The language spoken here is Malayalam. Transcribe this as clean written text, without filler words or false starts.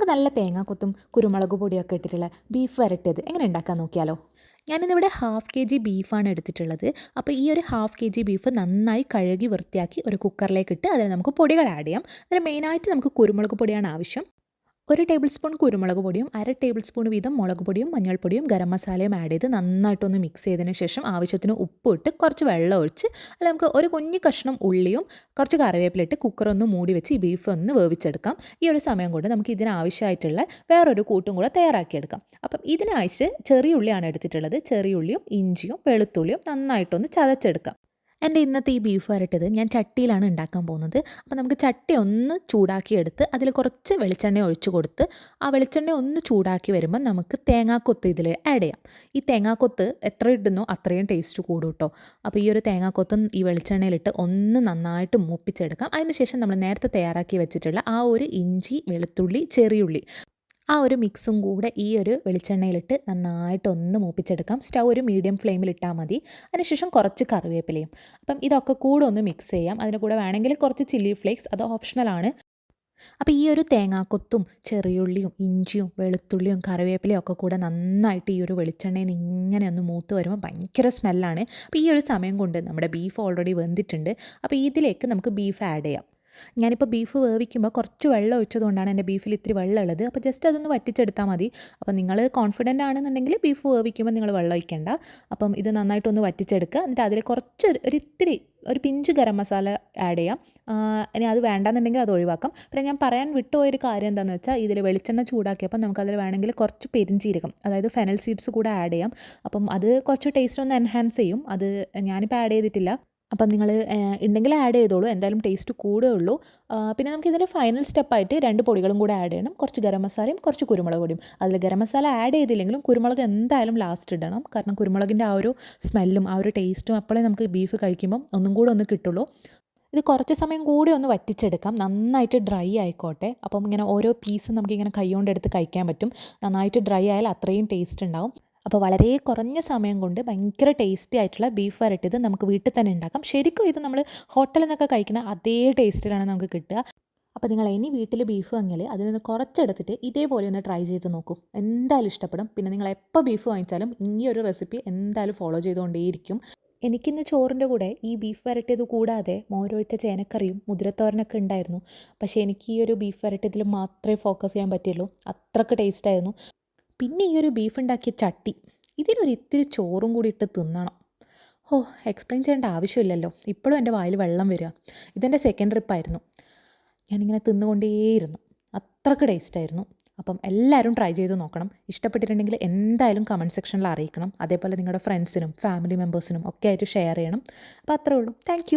നമുക്ക് നല്ല തേങ്ങാക്കൊത്തും കുരുമുളക് പൊടിയൊക്കെ ഇട്ടിട്ടുള്ള ബീഫ് വരട്ടിയത് എങ്ങനെ ഉണ്ടാക്കാൻ നോക്കിയാലോ. ഞാനിന്നിവിടെ 1/2 kg ബീഫാണ് എടുത്തിട്ടുള്ളത്. അപ്പോൾ ഈ ഒരു 1/2 kg ബീഫ് നന്നായി കഴുകി വൃത്തിയാക്കി ഒരു കുക്കറിലേക്ക് ഇട്ട് അതിൽ നമുക്ക് പൊടികൾ ആഡ് ചെയ്യാം. അതിൽ മെയിനായിട്ട് നമുക്ക് കുരുമുളക് പൊടിയാണ് ആവശ്യം. 1 ടേബിൾ സ്പൂൺ കുരുമുളക് പൊടിയും 1/2 ടേബിൾ സ്പൂൺ വീതം മുളക് പൊടിയും മഞ്ഞൾപ്പൊടിയും ഗരം മസാലയും ആഡ് ചെയ്ത് നന്നായിട്ടൊന്ന് മിക്സ് ചെയ്തതിന് ശേഷം ആവശ്യത്തിന് ഉപ്പ് ഇട്ട് കുറച്ച് വെള്ളം ഒഴിച്ച് അതിൽ നമുക്ക് ഒരു കുഞ്ഞു കഷ്ണം ഉള്ളിയും കുറച്ച് കറിവേപ്പില ഇട്ട് കുക്കറൊന്ന് മൂടി വെച്ച് ഈ ബീഫ് ഒന്ന് വേവിച്ചെടുക്കാം. ഈ ഒരു സമയം കൊണ്ട് നമുക്ക് ഇതിനാവശ്യമായിട്ടുള്ള വേറൊരു കൂട്ടും കൂടെ തയ്യാറാക്കിയെടുക്കാം. അപ്പം ഇതിനാവശ്യം ചെറിയ ഉള്ളിയാണ് എടുത്തിട്ടുള്ളത്. ചെറിയ ഉള്ളിയും ഇഞ്ചിയും വെളുത്തുള്ളിയും നന്നായിട്ടൊന്ന് ചതച്ചെടുക്കാം. എൻ്റെ ഇന്നത്തെ ഈ ബീഫ് വരട്ടിയത് ഞാൻ ചട്ടിയിലാണ് ഉണ്ടാക്കാൻ പോകുന്നത്. അപ്പോൾ നമുക്ക് ചട്ടി ഒന്ന് ചൂടാക്കിയെടുത്ത് അതിൽ കുറച്ച് വെളിച്ചെണ്ണ ഒഴിച്ച് കൊടുത്ത് ആ വെളിച്ചെണ്ണ ഒന്ന് ചൂടാക്കി വരുമ്പോൾ നമുക്ക് തേങ്ങാക്കൊത്ത് ഇതിൽ ആഡ് ചെയ്യാം. ഈ തേങ്ങാക്കൊത്ത് എത്ര ഇടുന്നോ അത്രയും ടേസ്റ്റ് കൂടും കേട്ടോ. അപ്പോൾ ഈ ഒരു തേങ്ങാക്കൊത്തും ഈ വെളിച്ചെണ്ണയിലിട്ട് ഒന്ന് നന്നായിട്ട് മൂപ്പിച്ചെടുക്കാം. അതിനുശേഷം നമ്മൾ നേരത്തെ തയ്യാറാക്കി വെച്ചിട്ടുള്ള ആ ഒരു ഇഞ്ചി വെളുത്തുള്ളി ചെറിയുള്ളി ആ ഒരു മിക്സും കൂടെ ഈ ഒരു വെളിച്ചെണ്ണയിലിട്ട് നന്നായിട്ടൊന്ന് മൂപ്പിച്ചെടുക്കാം. സ്റ്റൗ ഒരു മീഡിയം ഫ്ലെയിമിലിട്ടാൽ മതി. അതിനുശേഷം കുറച്ച് കറിവേപ്പിലയും. അപ്പം ഇതൊക്കെ കൂടെ ഒന്ന് മിക്സ് ചെയ്യാം. അതിന് കൂടെ വേണമെങ്കിൽ കുറച്ച് ചില്ലി ഫ്ലേക്സ്, അത് ഓപ്ഷണലാണ്. അപ്പോൾ ഈ ഒരു തേങ്ങാക്കൊത്തും ചെറിയുള്ളിയും ഇഞ്ചിയും വെളുത്തുള്ളിയും കറിവേപ്പിലയും ഒക്കെ കൂടെ നന്നായിട്ട് ഈ ഒരു വെളിച്ചെണ്ണയിൽ നിന്ന് ഇങ്ങനെ ഒന്ന് മൂത്ത് വരുമ്പോൾ ഭയങ്കര സ്മെല്ലാണ്. അപ്പോൾ ഈ ഒരു സമയം കൊണ്ട് നമ്മുടെ ബീഫ് ഓൾറെഡി വെന്തിട്ടുണ്ട്. അപ്പോൾ ഇതിലേക്ക് നമുക്ക് ബീഫ് ആഡ് ചെയ്യാം. ഞാനിപ്പോൾ ബീഫ് വേവിക്കുമ്പോൾ കുറച്ച് വെള്ളം ഒഴിച്ചതുകൊണ്ടാണ് എൻ്റെ ബീഫിൽ ഇത്തിരി വെള്ളം ഉള്ളത്. അപ്പോൾ ജസ്റ്റ് അതൊന്ന് വറ്റിച്ചെടുത്താൽ മതി. അപ്പോൾ നിങ്ങൾ കോൺഫിഡൻ്റ് ആണെന്നുണ്ടെങ്കിൽ ബീഫ് വേവിക്കുമ്പോൾ നിങ്ങൾ വെള്ളം ഒഴിക്കേണ്ട. അപ്പം ഇത് നന്നായിട്ടൊന്ന് വറ്റിച്ചെടുക്കുക. എന്നിട്ട് അതിൽ കുറച്ച് ഒരിത്തിരി ഒരു പിഞ്ച് ഗരം മസാല ആഡ് ചെയ്യാം. ഇനി അത് വേണ്ടാന്നുണ്ടെങ്കിൽ അത് ഒഴിവാക്കാം. പിന്നെ ഞാൻ പറയാൻ വിട്ടുപോയൊരു കാര്യം എന്താണെന്ന് വെച്ചാൽ ഇതിൽ വെളിച്ചെണ്ണ ചൂടാക്കിയപ്പോൾ നമുക്കതിൽ വേണമെങ്കിൽ കുറച്ച് പെരിഞ്ജീരകം, അതായത് ഫെനൽ സീഡ്സ് കൂടെ ആഡ് ചെയ്യാം. അപ്പം അത് കുറച്ച് ടേസ്റ്റ് ഒന്ന് എൻഹാൻസ് ചെയ്യും. അത് ഞാനിപ്പോൾ ആഡ് ചെയ്തിട്ടില്ല. അപ്പം നിങ്ങൾ ഉണ്ടെങ്കിൽ ആഡ് ചെയ്തോളൂ. എന്തായാലും ടേസ്റ്റ് കൂടുകയുള്ളൂ. പിന്നെ നമുക്കിതിൻ്റെ ഫൈനൽ സ്റ്റെപ്പായിട്ട് 2 പൊടികളും കൂടെ ആഡ് ചെയ്യണം. കുറച്ച് ഗരം മസാലയും കുറച്ച് കുരുമുളക് പൊടിയും. അതിൽ ഗരം മസാല ആഡ് ചെയ്തില്ലെങ്കിലും കുരുമുളക് എന്തായാലും ലാസ്റ്റ് ഇടണം. കാരണം കുരുമുളകിൻ്റെ ആ ഒരു സ്മെല്ലും ആ ഒരു ടേസ്റ്റും അപ്പോഴേ നമുക്ക് ബീഫ് കഴിക്കുമ്പം ഒന്നും കൂടെ ഒന്ന് കിട്ടുള്ളൂ. ഇത് കുറച്ച് സമയം കൂടി ഒന്ന് വറ്റിച്ചെടുക്കാം. നന്നായിട്ട് ഡ്രൈ ആയിക്കോട്ടെ. അപ്പം ഇങ്ങനെ ഓരോ പീസും നമുക്കിങ്ങനെ കൈ കൊണ്ടെടുത്ത് കഴിക്കാൻ പറ്റും. നന്നായിട്ട് ഡ്രൈ ആയാൽ അത്രയും ടേസ്റ്റ് ഉണ്ടാവും. അപ്പോൾ വളരെ കുറഞ്ഞ സമയം കൊണ്ട് ഭയങ്കര ടേസ്റ്റി ആയിട്ടുള്ള ബീഫ് വരട്ടിയത് നമുക്ക് വീട്ടിൽ തന്നെ ഉണ്ടാക്കാം. ശരിക്കും ഇത് നമ്മൾ ഹോട്ടലിൽ നിന്നൊക്കെ കഴിക്കുന്ന അതേ ടേസ്റ്റിലാണ് നമുക്ക് കിട്ടുക. അപ്പോൾ നിങ്ങൾ ഇനി വീട്ടിൽ ബീഫ് വാങ്ങിയാൽ അതിൽ നിന്ന് കുറച്ചെടുത്തിട്ട് ഇതേപോലെ ഒന്ന് ട്രൈ ചെയ്ത് നോക്കൂ. എന്തായാലും ഇഷ്ടപ്പെടും. പിന്നെ നിങ്ങൾ എപ്പോൾ ബീഫ് വാങ്ങിച്ചാലും ഈ ഒരു റെസിപ്പി എന്തായാലും ഫോളോ ചെയ്തുകൊണ്ടേയിരിക്കും. എനിക്കിന്ന് ചോറിൻ്റെ കൂടെ ഈ ബീഫ് വരട്ടിയത് കൂടാതെ മോരൊഴിച്ച ചേനക്കറിയും മുതിരത്തോരനൊക്കെ ഉണ്ടായിരുന്നു. പക്ഷേ എനിക്ക് ഈ ഒരു ബീഫ് വരട്ടിയതിൽ മാത്രമേ ഫോക്കസ് ചെയ്യാൻ പറ്റുള്ളൂ. അത്രയ്ക്ക് ടേസ്റ്റായിരുന്നു. പിന്നെ ഈ ഒരു ബീഫ് ഉണ്ടാക്കിയ ചട്ടി, ഇതിലൊരു ഇത്തിരി ചോറും കൂടി ഇട്ട് തിന്നണം. ഓ, എക്സ്പ്ലെയിൻ ചെയ്യേണ്ട ആവശ്യമില്ലല്ലോ. ഇപ്പോഴും എൻ്റെ വായിൽ വെള്ളം വരിക. ഇതെൻ്റെ സെക്കൻഡ് ട്രിപ്പായിരുന്നു. ഞാനിങ്ങനെ തിന്നുകൊണ്ടേയിരുന്നു. അത്രയ്ക്ക് ടേസ്റ്റായിരുന്നു. അപ്പം എല്ലാവരും ട്രൈ ചെയ്ത് നോക്കണം. ഇഷ്ടപ്പെട്ടിട്ടുണ്ടെങ്കിൽ എന്തായാലും കമൻറ്റ് സെക്ഷനിൽ അറിയിക്കണം. അതേപോലെ നിങ്ങളുടെ ഫ്രണ്ട്സിനും ഫാമിലി മെമ്പേഴ്സിനും ഒക്കെ ആയിട്ട് ഷെയർ ചെയ്യണം. അപ്പോൾ അത്രേ ഉള്ളൂ. താങ്ക്